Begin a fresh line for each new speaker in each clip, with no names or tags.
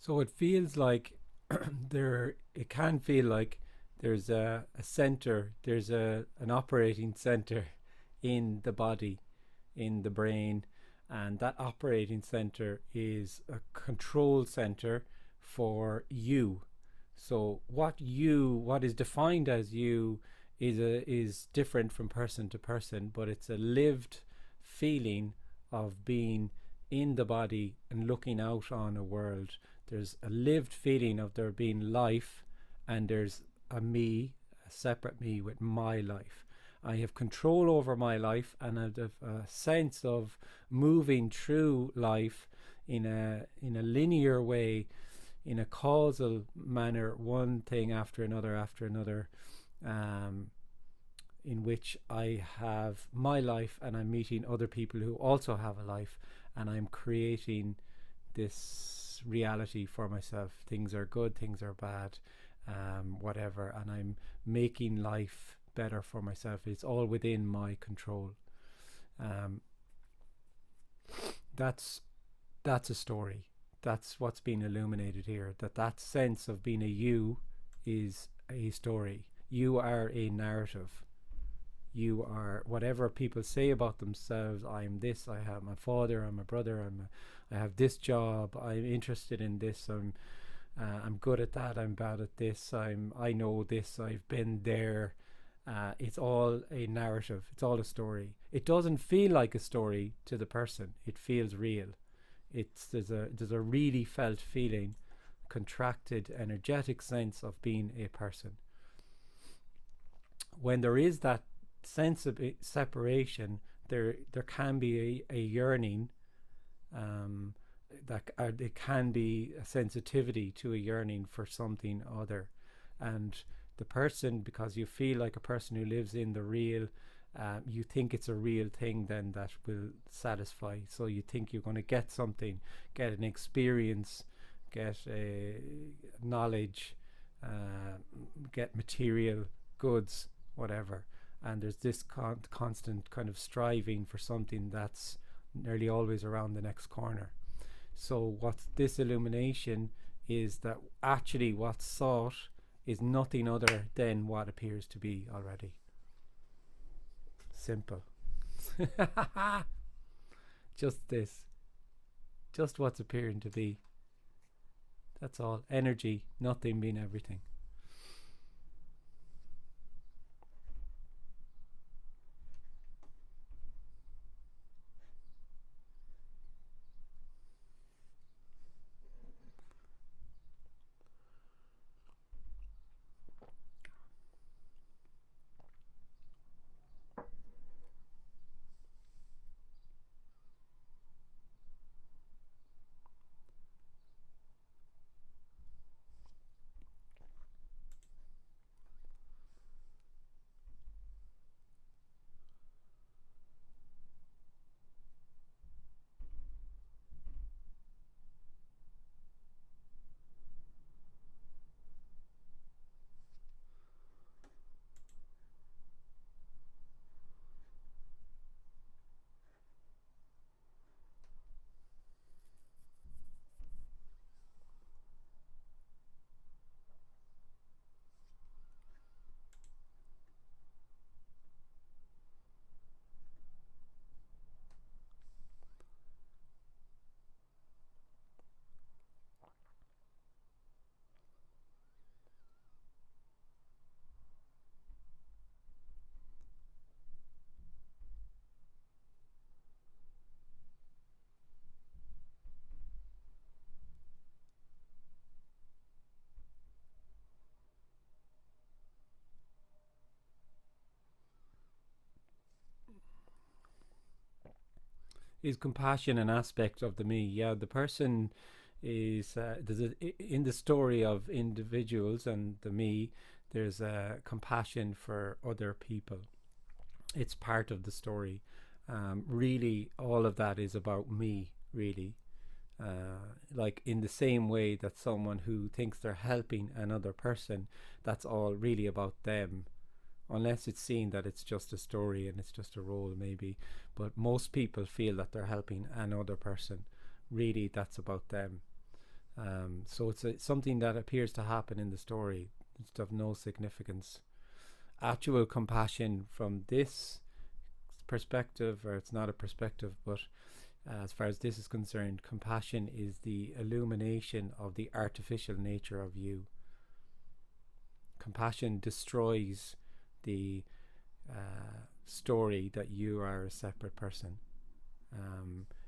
So it feels like it can feel like there's a center, there's an operating center in the body, in the brain, and that operating center is a control center for you. So what is defined as you is different from person to person, but it's a lived feeling of being in the body and looking out on a world. There's a lived feeling of there being life, and there's a me, a separate me with my life. I have control over my life, and I have a sense of moving through life in a linear way, in a causal manner, one thing after another, um, in which I have my life and I'm meeting other people who also have a life, and I'm creating this reality for myself. Things are good, things are bad, whatever, and I'm making life better for myself. It's all within my control. Um, that's that's a story. That's what's being illuminated here. That sense of being a you is a story. You are a narrative. You are whatever people say about themselves. I'm this. I have my father. I'm a brother. I have this job. I'm interested in this. I'm good at that. I'm bad at this. I know this. I've been there. It's all a narrative. It's all a story. It doesn't feel like a story to the person. It feels real. There's a really felt feeling, contracted, energetic sense of being a person. When there is that sense of separation, there can be a yearning, um, it can be a sensitivity to a yearning for something other, and the person, because you feel like a person who lives in the real, you think it's a real thing then that will satisfy. So you think you're going to get something, get an experience, get a knowledge, get material goods, whatever. And there's this constant kind of striving for something that's nearly always around the next corner. So what's this illumination is that actually what's sought is nothing other than what appears to be already. Simple. Just this. Just what's appearing to be. That's all. Energy, nothing being everything. Is compassion an aspect of the me? Yeah, the person is in the story of individuals and the me. There's a compassion for other people. It's part of the story. Really, all of that is about me. Really, like in the same way that someone who thinks they're helping another person, that's all really about them, unless it's seen that it's just a story and it's just a role maybe. But most people feel that they're helping another person. Really, that's about them. So it's something that appears to happen in the story. It's of no significance. Actual compassion from this perspective, or it's not a perspective, but as far as this is concerned, compassion is the illumination of the artificial nature of you. Compassion destroys the story that you are a separate person.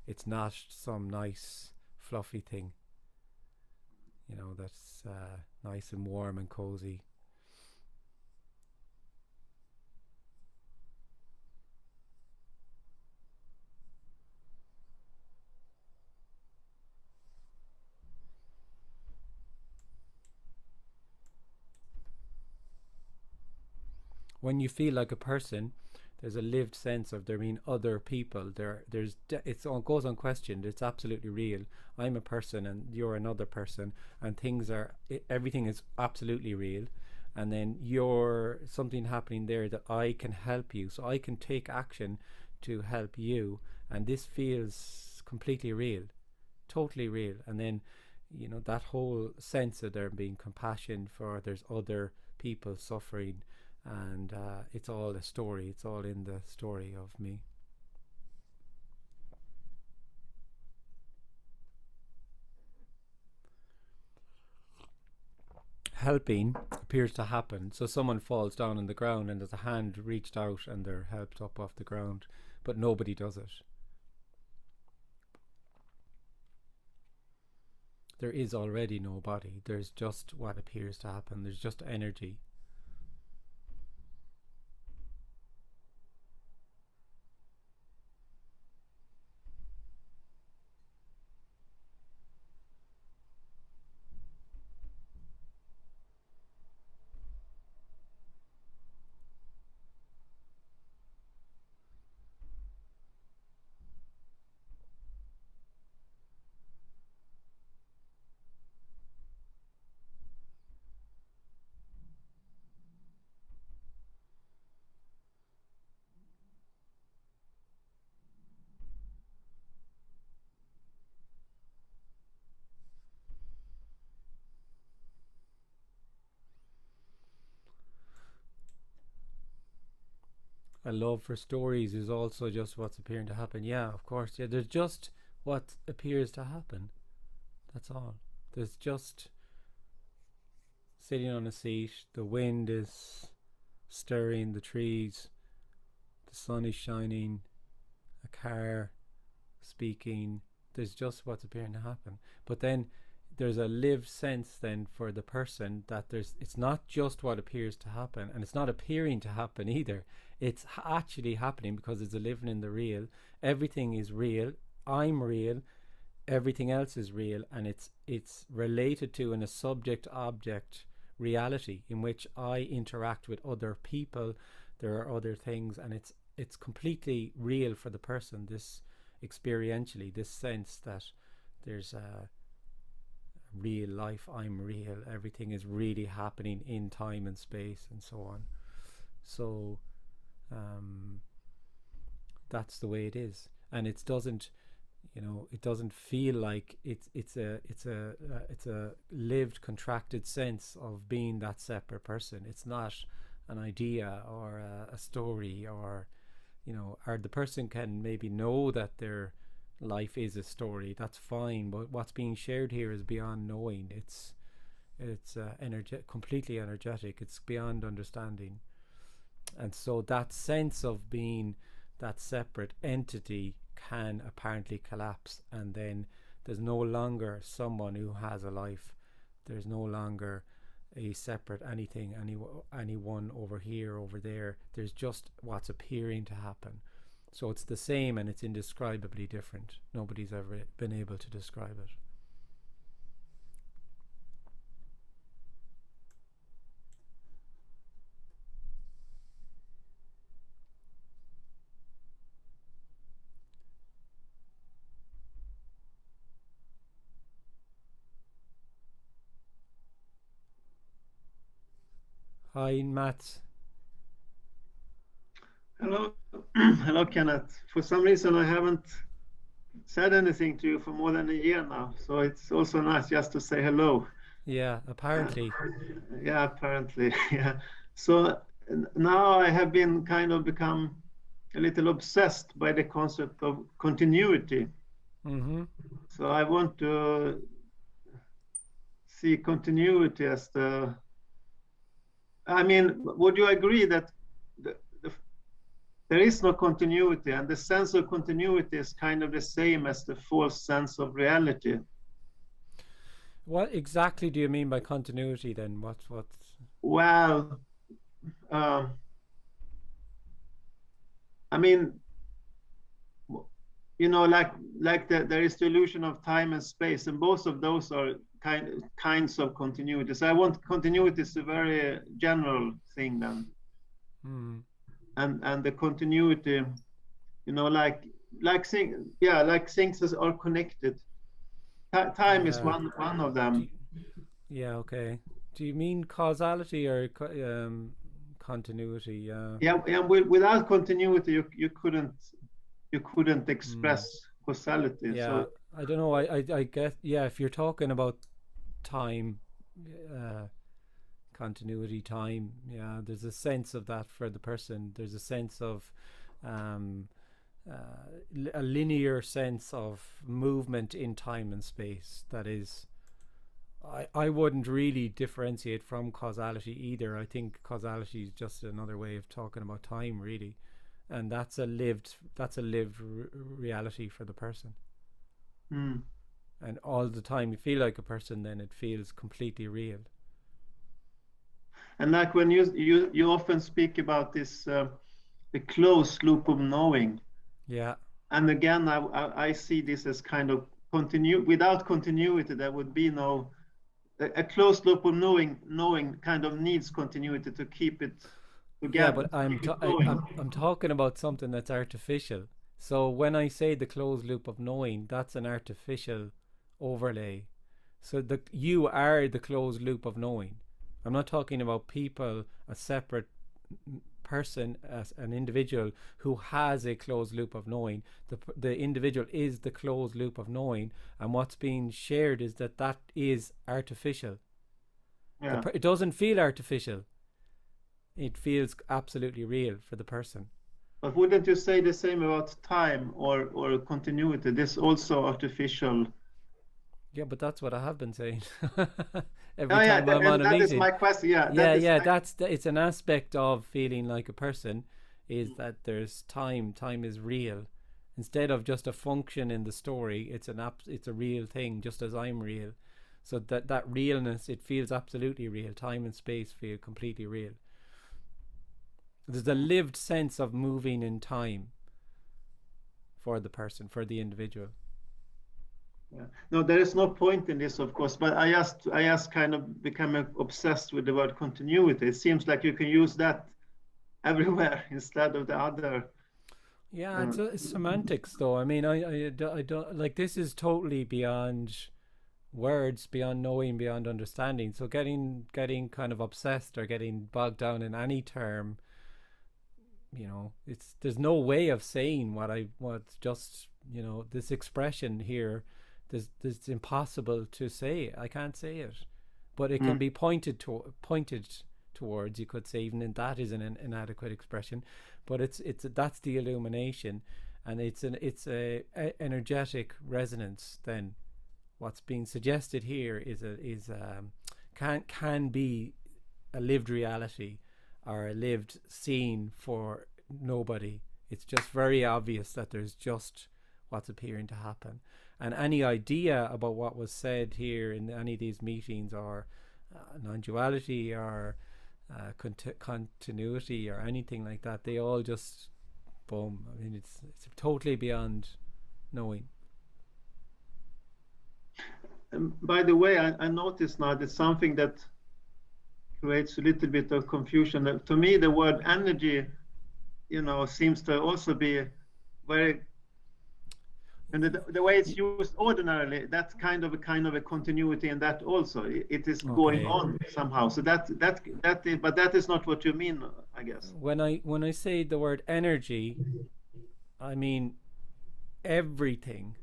It's not some nice, fluffy thing, that's nice and warm and cozy. When you feel like a person, there's a lived sense of there being other people. It goes unquestioned. It's absolutely real. I'm a person, and you're another person, and everything is absolutely real. And then you're something happening there that I can help you, so I can take action to help you, and this feels completely real, totally real. And then that whole sense of there being compassion for there's other people suffering, and it's all a story. It's all in the story of me. Helping appears to happen. So someone falls down on the ground and there's a hand reached out and they're helped up off the ground, but nobody does it. There is already no body. There's just what appears to happen. There's just energy. A love for stories is also just what's appearing to happen. Yeah, of course. Yeah, there's just what appears to happen. That's all. There's just sitting on a seat. The wind is stirring the trees. The sun is shining. A car speaking. There's just what's appearing to happen. But then there's a lived sense then for the person that it's not just what appears to happen, and it's not appearing to happen either. It's actually happening because it's a living in the real. Everything is real. I'm real. Everything else is real, and it's related to in a subject object reality in which I interact with other people. There are other things, and it's completely real for the person. This experientially, this sense that there's a real life. I'm real. Everything is really happening in time and space, and so on. So that's the way it is, and it doesn't feel like it's a lived contracted sense of being that separate person. It's not an idea or a story, or or the person can maybe know that their life is a story. That's fine, but what's being shared here is beyond knowing. It's completely energetic. It's beyond understanding. And so that sense of being that separate entity can apparently collapse, and then there's no longer someone who has a life. There's no longer a separate anything, anyone over here, over there. There's just what's appearing to happen. So it's the same, and it's indescribably different. Nobody's ever been able to describe it. Hi, Matt.
Hello, hello, Kenneth. For some reason, I haven't said anything to you for more than a year now, so it's also nice just to say hello.
Yeah,
Uh,
apparently.
yeah, apparently, yeah. So now I have been kind of become a little obsessed by the concept of continuity.
Mm-hmm.
So I want to see continuity as the. I mean, would you agree that the, there is no continuity, and the sense of continuity is kind of the same as the false sense of reality?
What exactly do you mean by continuity then? What's
Well, um, I mean, there is the illusion of time and space, and both of those are kinds of continuity. So I want continuity is a very general thing then,
hmm.
and the continuity, like things are connected. Time is
Yeah.
one of
Do
them.
you, yeah, okay. Do you mean causality or continuity? Yeah.
Yeah, and without continuity, you couldn't
Hmm.
express causality.
Yeah.
So
I don't know. I guess, yeah, if you're talking about time, uh, continuity, time, yeah, there's a sense of that for the person. There's a sense of um, a linear sense of movement in time and space that is I wouldn't really differentiate from causality either. I think causality is just another way of talking about time, really, and that's a lived reality for the person.
hmm.
And all the time you feel like a person, then it feels completely real.
And like when you often speak about this the closed loop of knowing,
Yeah,
and again I see this as kind of continue without continuity there would be no a closed loop of knowing kind of needs continuity to keep it
yeah,
together,
but
to keep it going.
I'm talking about something that's artificial. So when I say the closed loop of knowing, that's an artificial overlay. So the you are the closed loop of knowing. I'm not talking about people, a separate person, as an individual who has a closed loop of knowing. The individual is the closed loop of knowing, and what's being shared is that is artificial.
Yeah,
It doesn't feel artificial. It feels absolutely real for the person.
but wouldn't you say the same about time or continuity? This also artificial.
Yeah, but that's what I have been saying
Oh
every
yeah,
time I'm
and
on a
that is
meeting.
my question. Yeah,
Yeah,
that is
yeah,
my.
it's an aspect of feeling like a person is that there's time. Time is real. Instead of just a function in the story, it's a real thing, just as I'm real. So that realness, it feels absolutely real. Time and space feel completely real. There's a lived sense of moving in time for the person, for the individual.
Yeah. No, there is no point in this, of course, but I just kind of become obsessed with the word continuity. It seems like you can use that everywhere instead of the other.
Yeah,
Uh,
it's semantics, though. I mean, I don't like this is totally beyond words, beyond knowing, beyond understanding. So getting kind of obsessed or getting bogged down in any term, it's there's no way of saying what's just this expression here. There's impossible to say. I can't say it, but it can
mm,
be pointed towards. You could say even in that is an inadequate expression, but it's that's the illumination, and it's a energetic resonance. Then what's being suggested here can be a lived reality or a lived scene for nobody. It's just very obvious that there's just what's appearing to happen. And any idea about what was said here in any of these meetings, or non duality, or continuity, or anything like that, they all just boom. I mean, it's totally beyond knowing.
by the way, I noticed now that something that creates a little bit of confusion. To me, the word energy, seems to also be very, and the way it's used ordinarily, that's kind of a continuity in that also. It is going
Okay.
on somehow. So but that is not what you mean, I guess.
When I say the word energy, I mean everything.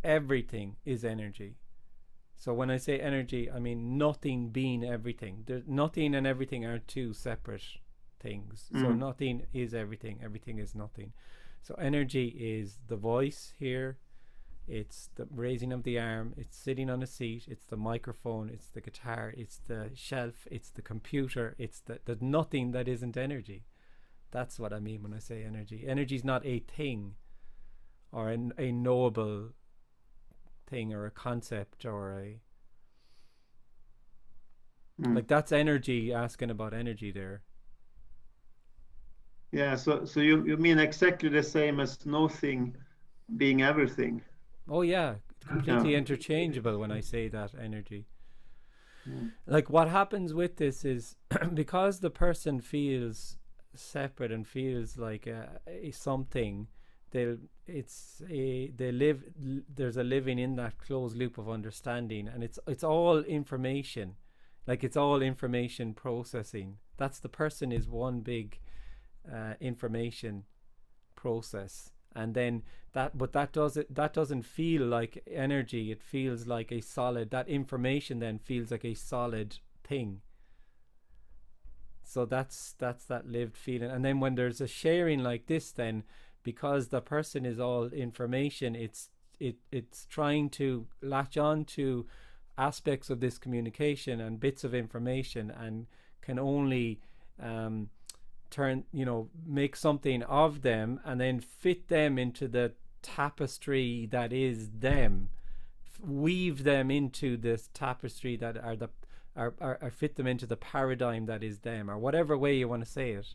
everything is energy. So when I say energy, I mean nothing being everything. Nothing and everything are two separate things. So nothing is everything. Everything is nothing. So energy is the voice here. It's the raising of the arm. It's sitting on a seat. It's the microphone. It's the guitar. It's the shelf. It's the computer. It's the nothing that isn't energy. That's what I mean when I say energy. Energy is not a thing or a knowable thing or a concept or a like that's energy. Asking about energy there.
Yeah, so you mean exactly the same as nothing being everything?
Oh yeah, completely interchangeable when I say that energy.
Yeah.
Like what happens with this is because the person feels separate and feels like a something, they live, there's a living in that closed loop of understanding, and it's all information, like it's all information processing. That's the person is one big information process, and then that doesn't feel like energy. It feels like a solid, that information then feels like a solid thing. So that's that lived feeling. And then when there's a sharing like this, then because the person is all information, it's trying to latch on to aspects of this communication and bits of information, and can only turn, make something of them and then fit them into the tapestry that is them, weave them into this tapestry that are fit them into the paradigm that is them, or whatever way you want to say it.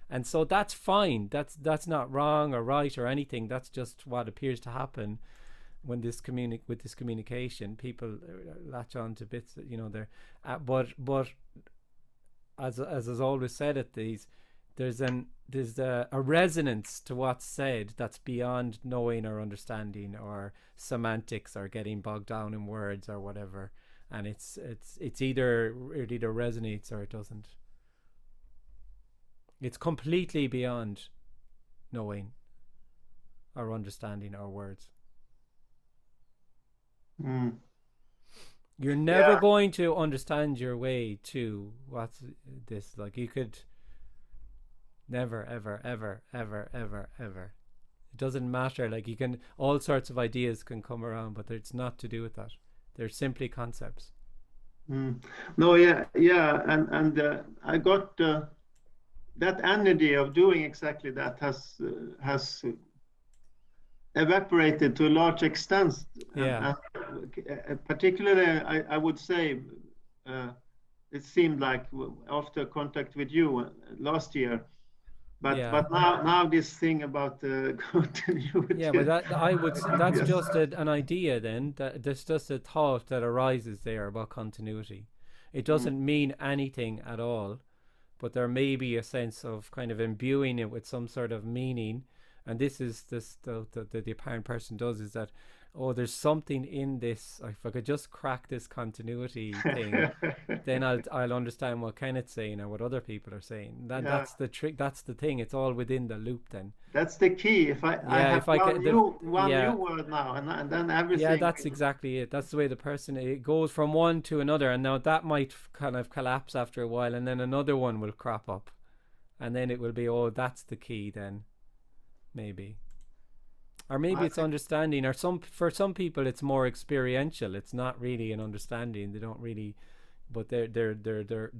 And so that's fine. That's not wrong or right or anything. That's just what appears to happen when with this communication. People latch on to bits that they're but as is always said at these, there's a resonance to what's said that's beyond knowing or understanding or semantics or getting bogged down in words or whatever. And it either resonates or it doesn't. It's completely beyond knowing or understanding our words. You're never going to understand your way to what's this. Like, you could never, ever, ever, ever, ever, ever. It doesn't matter. Like, you can, all sorts of ideas can come around, but it's not to do with that. They're simply concepts.
No, yeah, and I got that energy of doing exactly that has evaporated to a large extent.
Yeah.
And particularly, I would say it seemed like after contact with you last year. But now this thing about continuity.
Yeah, but that's just an idea then. That's just a thought that arises there about continuity. It doesn't mean anything at all, but there may be a sense of kind of imbuing it with some sort of meaning. And this is the apparent person does, is that, oh, there's something in this. If I could just crack this continuity thing, then I'll understand what Kenneth's saying or what other people are saying. That's the trick. That's the thing. It's all within the loop then.
That's the key. I have one new word now, and then everything.
Yeah, that's exactly it. That's the way the person, it goes from one to another, and now that might kind of collapse after a while, and then another one will crop up, and then it will be, oh, that's the key then, maybe. Or maybe it's understanding, or for some people it's more experiential. It's not really an understanding. They don't really, but they're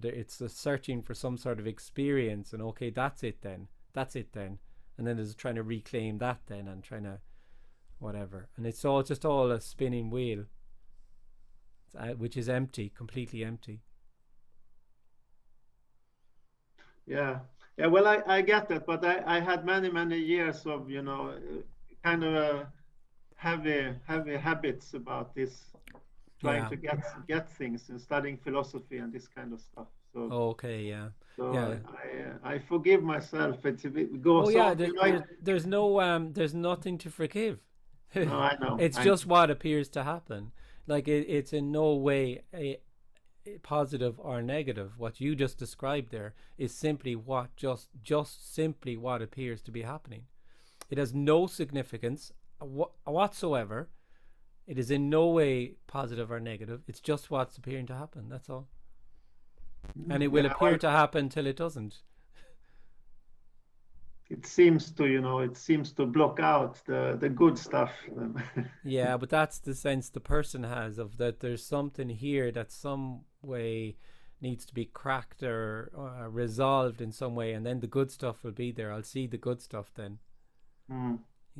it's a searching for some sort of experience, and okay, that's it then, and then there's trying to reclaim that then, and trying to whatever, and it's all just all a spinning wheel, which is empty, completely empty.
Yeah. Well, I get that, but I had many years of kind of heavy habits about this, trying to get things and studying philosophy and this kind of stuff. So So I forgive myself. It goes
there's nothing to forgive.
No, I know.
It's just what appears to happen. Like it's in no way a positive or negative. What you just described there is simply just simply what appears to be happening. It has no significance whatsoever. It is in no way positive or negative. It's just what's appearing to happen. That's all. And it will appear to happen till it doesn't.
It seems to, it seems to block out the good stuff.
Yeah, but that's the sense the person has of that there's something here that some way needs to be cracked or resolved in some way, and then the good stuff will be there. I'll see the good stuff then.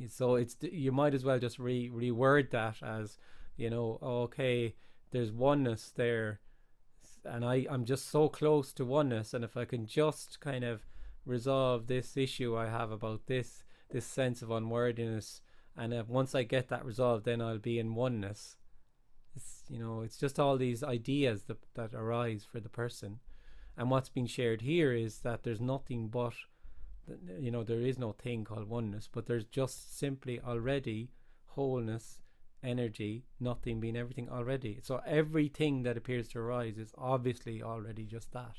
So you might as well just reword that as, okay, there's oneness there, and I'm just so close to oneness, and if I can just kind of resolve this issue I have about this sense of unworthiness, and once I get that resolved, then I'll be in oneness. It's just all these ideas that arise for the person, and what's being shared here is that there's nothing but, there is no thing called oneness, but there's just simply already wholeness, energy, nothing being everything already. So everything that appears to arise is obviously already just that.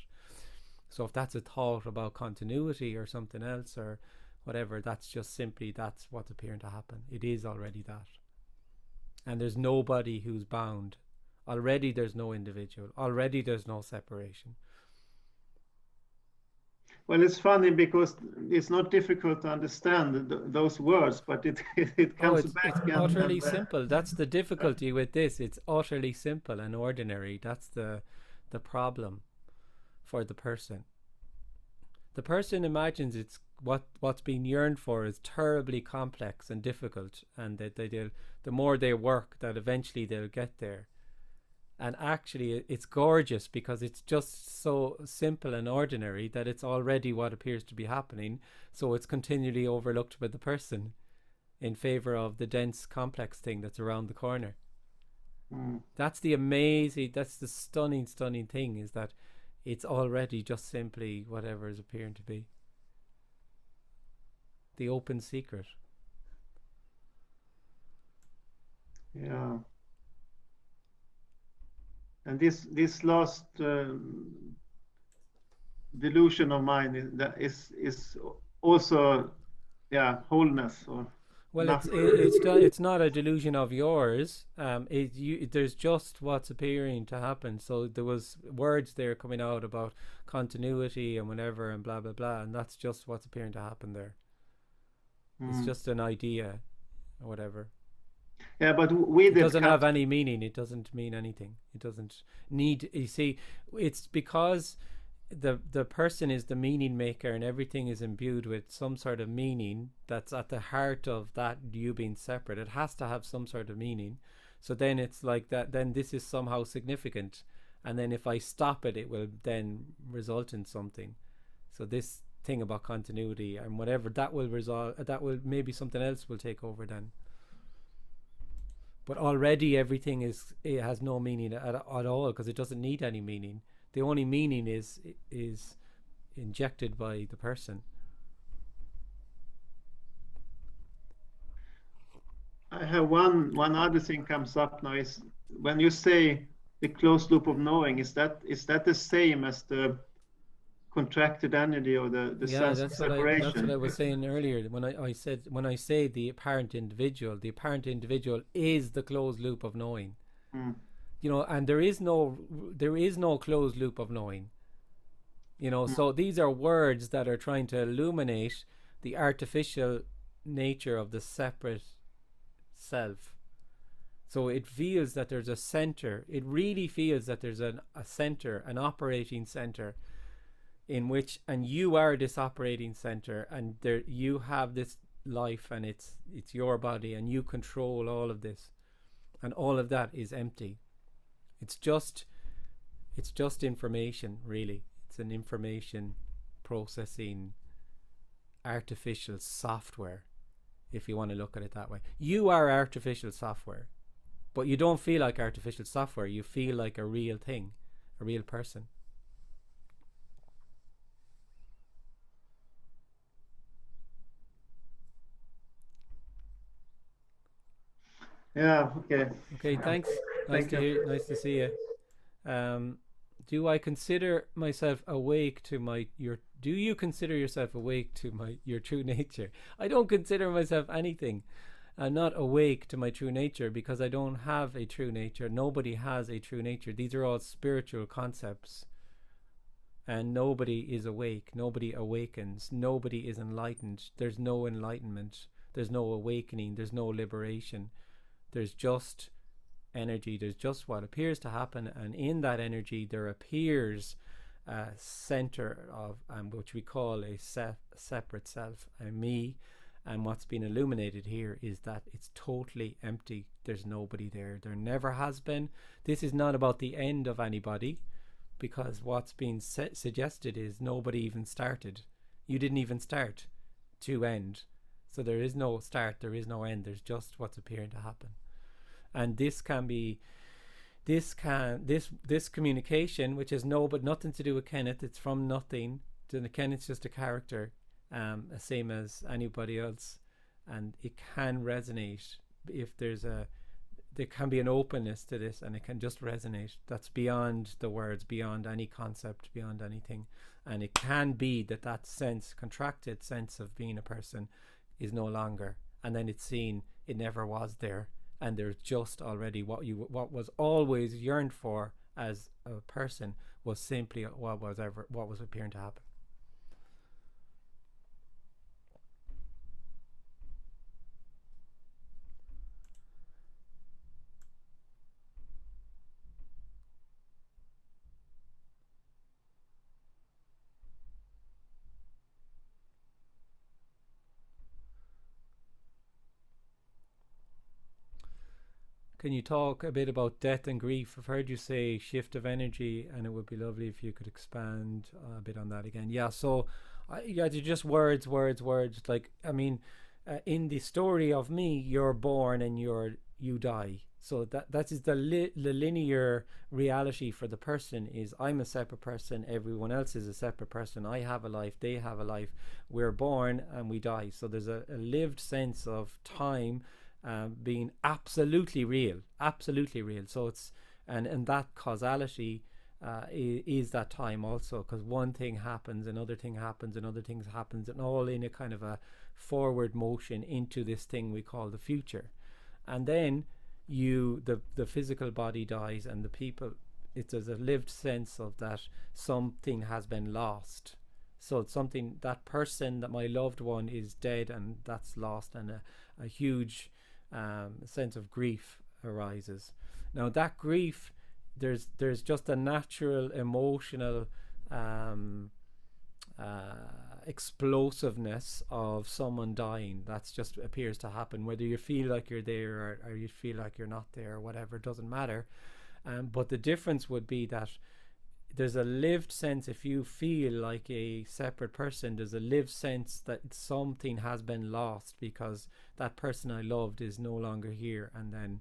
So if that's a thought about continuity or something else or whatever, that's just simply, that's what's appearing to happen. It is already that. And there's nobody who's bound. Already there's no individual. Already there's no separation.
Well, it's funny because it's not difficult to understand those words, but it comes back.
It's utterly simple. That's the difficulty with this. It's utterly simple and ordinary. That's the problem for the person. The person imagines it's what's being yearned for is terribly complex and difficult, and that the more they work, that eventually they'll get there. And actually it's gorgeous because it's just so simple and ordinary that it's already what appears to be happening. So it's continually overlooked by the person in favor of the dense complex thing that's around the corner. That's the stunning thing, is that it's already just simply whatever is appearing to be. The open secret.
Yeah. And this last delusion of mine is also, wholeness.
Well, it's not a delusion of yours. There's just what's appearing to happen. So there was words there coming out about continuity and whatever and blah blah blah, and that's just what's appearing to happen there. It's just an idea, or whatever.
Yeah, but
it doesn't have any meaning. It doesn't mean anything. It doesn't need. You see, it's because the person is the meaning maker, and everything is imbued with some sort of meaning that's at the heart of that you being separate. It has to have some sort of meaning. So then it's like that. Then this is somehow significant, and then if I stop it, it will then result in something. So this thing about continuity and whatever, that will resolve. That will, maybe something else will take over then. But already everything it has no meaning at all, because it doesn't need any meaning. The only meaning is injected by the person.
I have one other thing comes up now, is when you say the closed loop of knowing, is that the same as the contracted energy or the sense of separation?
That's what I was saying earlier. When I say the apparent individual is the closed loop of knowing. And there is no closed loop of knowing. So these are words that are trying to illuminate the artificial nature of the separate self. So it feels that there's a center. It really feels that there's a center, an operating center, in which, and you are this operating center, and there you have this life, and it's your body, and you control all of this, and all of that is empty. It's just information, really. It's an information processing artificial software, if you want to look at it that way. You are artificial software, but you don't feel like artificial software. You feel like a real thing, a real person.
Yeah. Okay.
Okay. Thanks. Nice to see you. Do I consider myself awake to do you consider yourself awake to your true nature? I don't consider myself anything. I'm not awake to my true nature because I don't have a true nature. Nobody has a true nature. These are all spiritual concepts. And nobody is awake. Nobody awakens. Nobody is enlightened. There's no enlightenment. There's no awakening. There's no liberation. There's just energy. There's just what appears to happen. And in that energy, there appears a center of, which we call a separate self, a me. And what's been illuminated here is that it's totally empty. There's nobody there. There never has been. This is not about the end of anybody, because what's being suggested is nobody even started. You didn't even start to end. So there is no start, there is no end. There's just what's appearing to happen. And this communication, which has nothing to do with Kenneth, it's from nothing. Kenneth's just a character, same as anybody else, and it can resonate if there can be an openness to this, and it can just resonate. That's beyond the words, beyond any concept, beyond anything. And it can be that sense, contracted sense of being a person, is no longer, and then it's seen it never was there, and there's just already what was always yearned for as a person was simply what was appearing to happen. Can you talk a bit about death and grief? I've heard you say shift of energy, and it would be lovely if you could expand a bit on that again. Yeah, so they're just words. Like, I mean, in the story of me, you're born and you die. So that is the linear reality for the person. Is I'm a separate person, everyone else is a separate person. I have a life, they have a life. We're born and we die. So there's a lived sense of time being absolutely real. So it's and that causality is that time also, because one thing happens, another thing happens, another thing happens, and all in a kind of a forward motion into this thing we call the future. And then the physical body dies, and the people, there's a lived sense of that something has been lost. So it's something, that person, that my loved one is dead, and that's lost, and a huge sense of grief arises. Now that grief, there's just a natural emotional explosiveness of someone dying. That's just appears to happen, whether you feel like you're there or you feel like you're not there, or whatever, it doesn't matter. But the difference would be that there's a lived sense. If you feel like a separate person, there's a lived sense that something has been lost, because that person I loved is no longer here, and then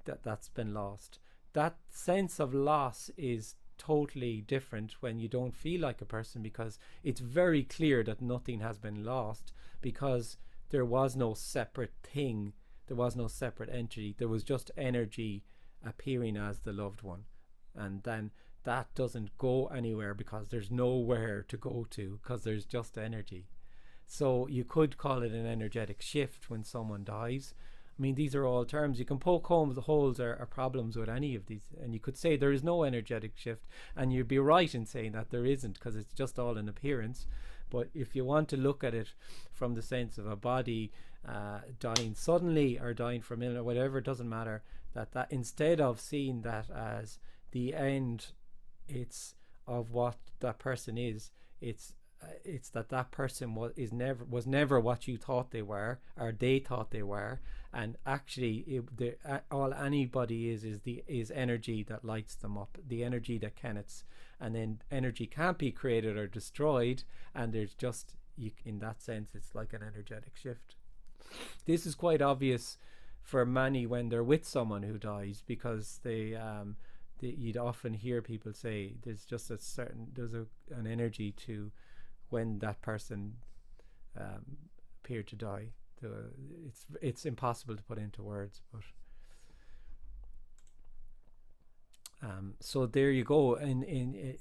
that's been lost. That sense of loss is totally different when you don't feel like a person, because it's very clear that nothing has been lost, because there was no separate thing, there was no separate entity, there was just energy appearing as the loved one. And then that doesn't go anywhere, because there's nowhere to go to, because there's just energy. So you could call it an energetic shift when someone dies. I mean, these are all terms. You can poke holes or problems with any of these, and you could say there is no energetic shift, and you'd be right in saying that there isn't, because it's just all an appearance. But if you want to look at it from the sense of a body dying suddenly or dying from illness or whatever, it doesn't matter, that instead of seeing that as the end, it's of what that person is, it's that person was never what you thought they were, or they thought they were. And actually all anybody is energy that lights them up, the energy that connects. And then energy can't be created or destroyed, and there's just, in that sense, it's like an energetic shift. This is quite obvious for many when they're with someone who dies, because you'd often hear people say there's just an energy to when that person appeared to die. It's impossible to put into words, but so there you go. And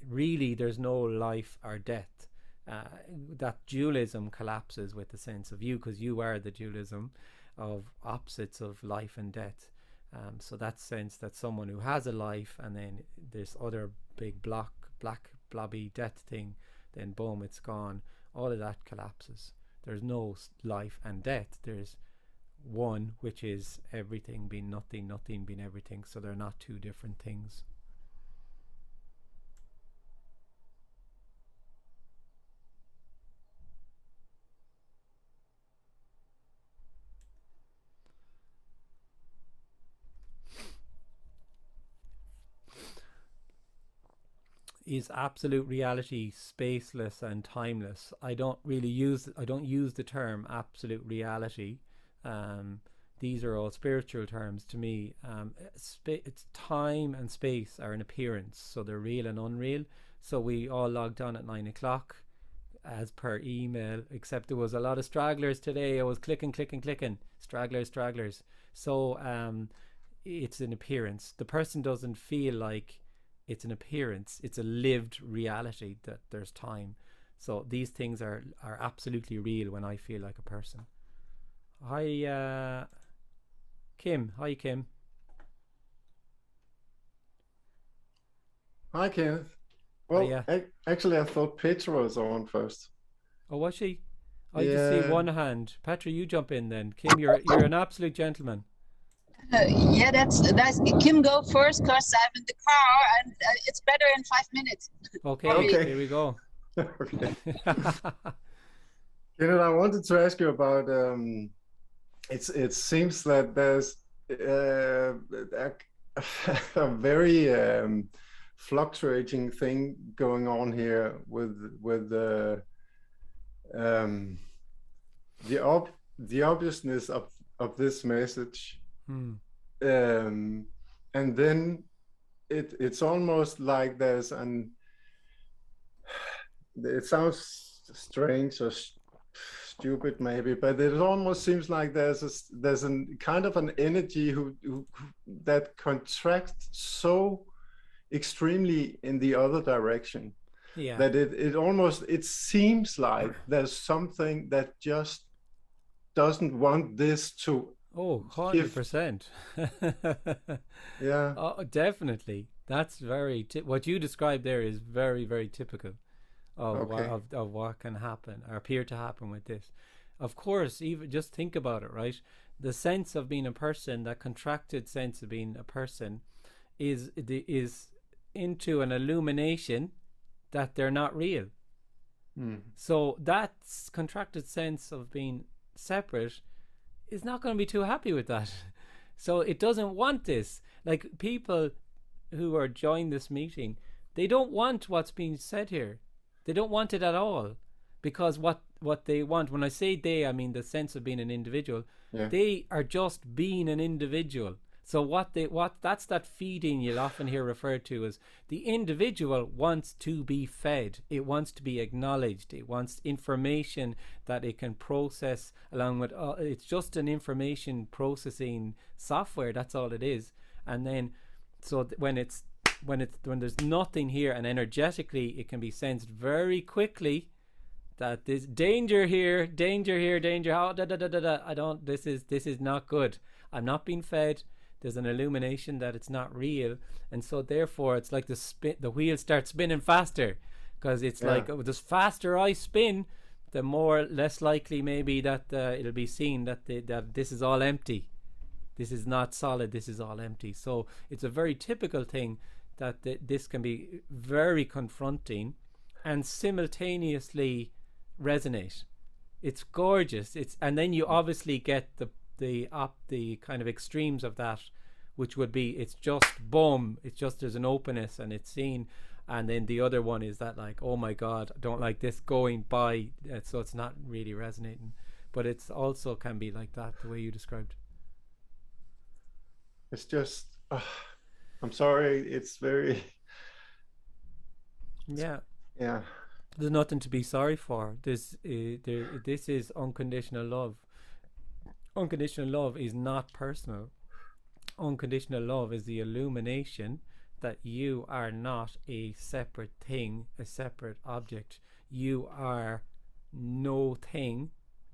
really, there's no life or death. That dualism collapses with the sense of you, because you are the dualism, of opposites of life and death. So that sense that someone who has a life and then this other big black blobby death thing, then boom, it's gone. All of that collapses. There's no life and death. There's one, which is everything being nothing, nothing being everything. So they're not two different things. Is absolute reality spaceless and timeless? I don't use the term absolute reality. These are all spiritual terms to me. It's time and space are an appearance, so they're real and unreal. So we all logged on at 9 o'clock as per email, except there was a lot of stragglers today. I was clicking, stragglers. So it's an appearance. The person doesn't feel like it's an appearance. It's a lived reality that there's time. So these things are absolutely real when I feel like a person. Hi, Kim. Hi, Kim.
Hi, Kenneth. Well,
Yeah.
actually, I thought Petra was on first.
Oh, was she? I just see
Yeah.
one hand. Petra, you jump in then. Kim, you're an absolute gentleman.
Yeah, that's Kim. Go first, cause I'm in the car, and it's better in 5 minutes for
Okay,
me.
Okay.
here we go.
Okay. Kenneth, I wanted to ask you about it seems that there's a very fluctuating thing going on here with um, the obviousness of this message,
Hmm.
and then it's almost like there's an it sounds strange or stupid maybe, but it almost seems like there's a kind of an energy who that contracts so extremely in the other direction
Yeah.
that it almost it seems like there's something that just doesn't want this to
Oh,
shift.
100%.
Yeah.
Oh, definitely. That's very what you described there is very, very typical of
Okay.
what can happen or appear to happen with this. Of course, even just think about it, right? The sense of being a person, that contracted sense of being a person, is into an illumination that they're not real. So that contracted sense of being separate is not going to be too happy with that. So it doesn't want this. Like people who are joining this meeting, they don't want what's being said here. They don't want it at all, because what they want, when I say they, I mean the sense of being an individual.
Yeah.
They are just being an individual. So what that's that feeding you'll often hear referred to as the individual wants to be fed. It wants to be acknowledged. It wants information that it can process along with. It's just an information processing software. That's all it is. And then, so when there's nothing here, and energetically it can be sensed very quickly that there's danger here, danger. How I don't. This is not good. I'm not being fed. There's an illumination that it's not real, and so therefore it's like the wheel starts spinning faster, because it's like the faster I spin, the less likely maybe that it'll be seen that that this is all empty. This is not solid. This is all empty. So it's a very typical thing that this can be very confronting and simultaneously resonate. It's gorgeous. And then you obviously get the kind of extremes of that, which would be it's just boom, it's just there's an openness and it's seen, and then the other one is that like, oh my god, I don't like this going by, so it's not really resonating. But it's also can be like that, the way you described.
It's just I'm sorry, it's very
Yeah,
yeah.
there's nothing to be sorry for. This is unconditional love. Unconditional love is not personal. Unconditional love is the illumination that you are not a separate thing, a separate object. You are no thing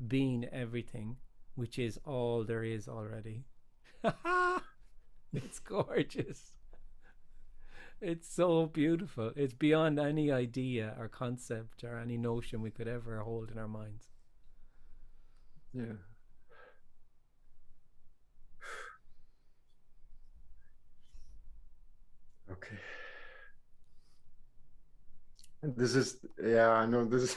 being everything. which is all there is already. It's gorgeous. It's so beautiful. It's beyond any idea or concept or any notion we could ever hold in our minds.
Yeah. Okay. And this is, yeah, I know this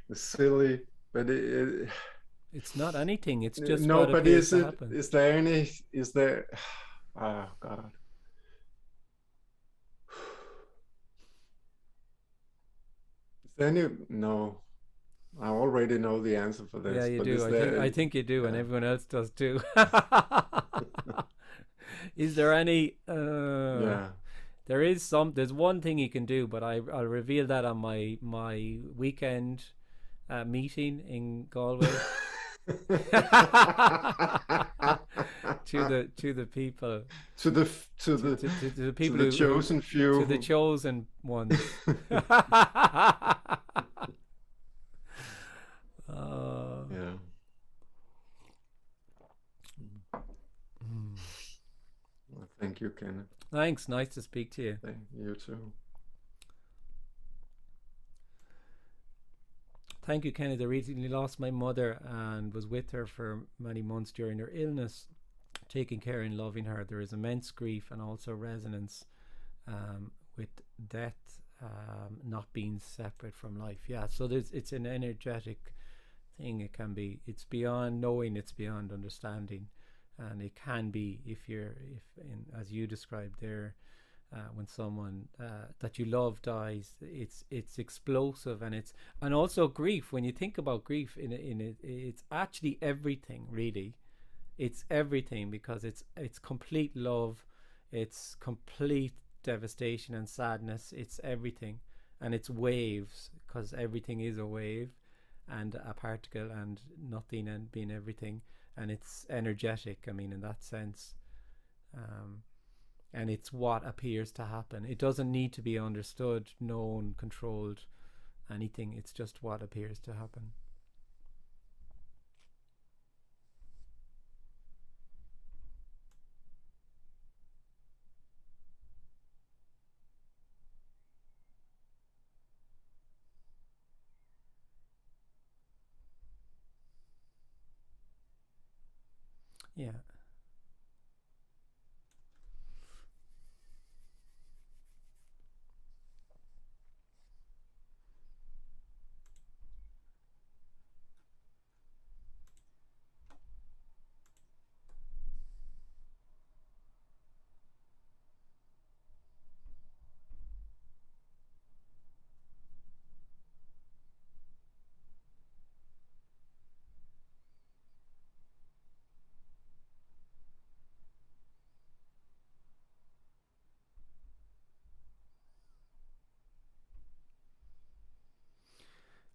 is silly, but
it's not anything. It's just
no,
what
but
appears to happen.
Is there any? Is there? Oh God. Is there any? No. I already know the answer for this.
Yeah, you
but
do. I think you do,
yeah.
and everyone else does too. Is there any?
Yeah.
There is some. There's one thing you can do, but I'll reveal that on my weekend meeting in Galway. to the people.
To the
people,
to the chosen few.
To the chosen ones.
Yeah. Well, thank you, Kenneth.
Thanks. Nice to speak to you.
Thank you too.
Thank you, Kenneth. I recently lost my mother and was with her for many months during her illness, taking care and loving her. There is immense grief and also resonance with death not being separate from life. Yeah, so it's an energetic thing. It can be. It's beyond knowing. It's beyond understanding, and it can be as you described there. When someone that you love dies, it's explosive, and also grief. When you think about grief, it's actually everything. Really, it's everything, because it's complete love, it's complete devastation and sadness. It's everything, and it's waves, because everything is a wave, and a particle, and nothing, and being everything, and it's energetic. I mean, in that sense. And it's what appears to happen. It doesn't need to be understood, known, controlled, anything. It's just what appears to happen. Yeah.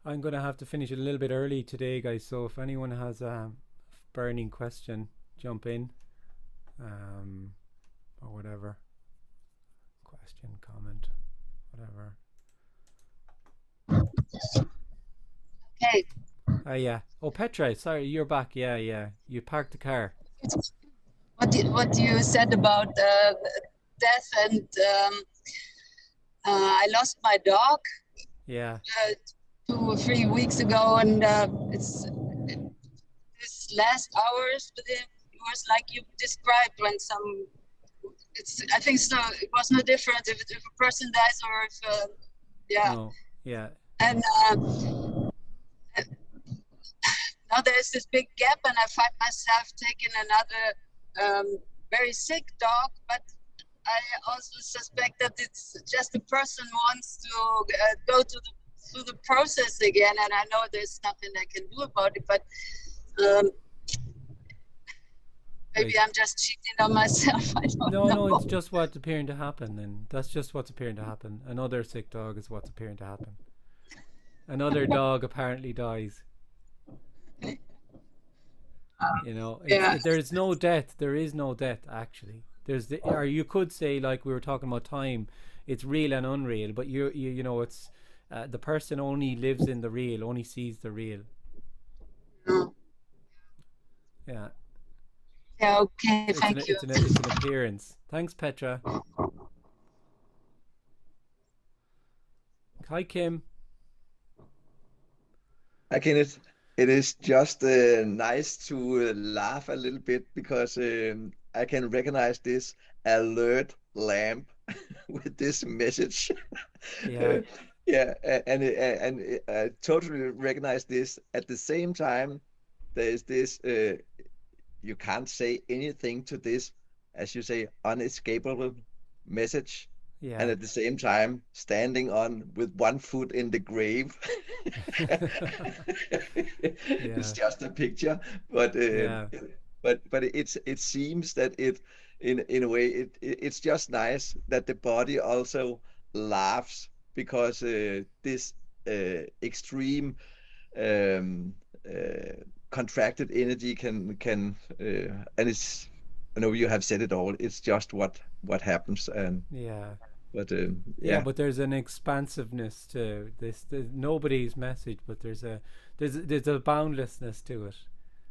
I'm going to have to finish it a little bit early today, guys. So if anyone has a burning question, jump in, or whatever. Question, comment, whatever.
Okay.
Yeah. Oh, Petra, sorry, you're back. Yeah. You parked the car.
What you said about death, and I lost my dog.
Yeah.
2 or 3 weeks ago, and it's this last hours, but it was like you described, when some. I think so. It was no different if a person dies or if yeah.
No. Yeah.
And now there's this big gap, and I find myself taking another very sick dog, but I also suspect that it's just the person wants to go through the process again, and I know there's nothing I can do about it, but maybe I'm just cheating on myself. I don't know.
No, it's just what's appearing to happen, and that's just what's appearing to happen. Another sick dog is what's appearing to happen. Another dog apparently dies. You know, there's no death. There is no death, actually. Or you could say, like we were talking about time, it's real and unreal, but you know, it's the person only lives in the real, only sees the real. Yeah.
Yeah, okay,
It's
thank you.
it's an appearance. Thanks, Petra. Hi, Kim.
Again, it is just nice to laugh a little bit because I can recognize this alert lamp with this message.
Yeah.
Yeah, and I totally recognize this. At the same time, there is this you can't say anything to this, as you say, unescapable message. And
Yeah.
at the same time, standing on with one foot in the grave. It's
Yeah.
just a picture, but
Yeah.
but it seems that it in a way it's just nice that the body also laughs because this extreme um, contracted energy can and it's I know you have said it all. It's just what happens and
Yeah.
but
Yeah,
yeah
but there's an expansiveness to this. There's nobody's message, but there's a boundlessness to it,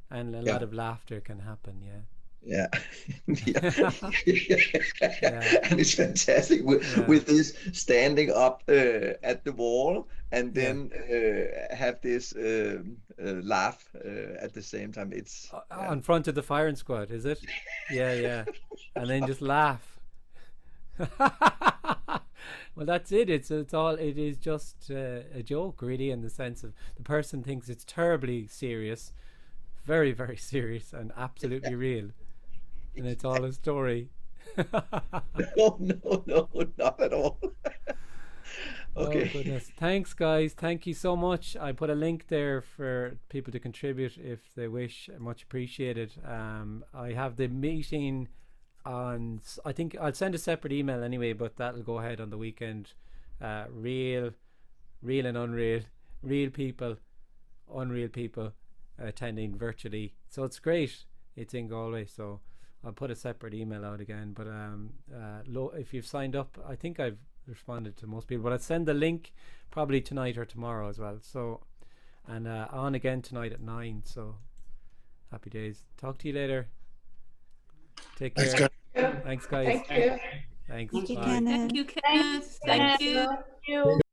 and a
yeah
lot of laughter can happen.
yeah yeah
Yeah.
and it's fantastic
Yeah.
with this standing up at the wall and
Yeah.
then have this laugh at the same time. It's yeah.
On front of the firing squad, is it? Yeah, yeah. And then just laugh. Well, that's it. It is just a joke, really, in the sense of the person thinks it's terribly serious, very, very serious, and absolutely real, and it's all a story.
No, no, no, not at all.
Oh
Okay.
goodness. Thanks, guys. Thank you so much. I put a link there for people to contribute if they wish. Much appreciated. I have the meeting on, I think I'll send a separate email anyway, but that'll go ahead on the weekend. Real and unreal, real people, unreal people attending virtually. So it's great. It's in Galway, so I'll put a separate email out again. But if you've signed up, I think I've responded to most people, but I'll send the link probably tonight or tomorrow as well. So, and on again tonight at 9. So happy days. Talk to you later. Take care. Thanks, guys.
Thank you.
Thanks.
Thank you,
Bye.
Kenneth.
Thank you, Kenneth. Thank you.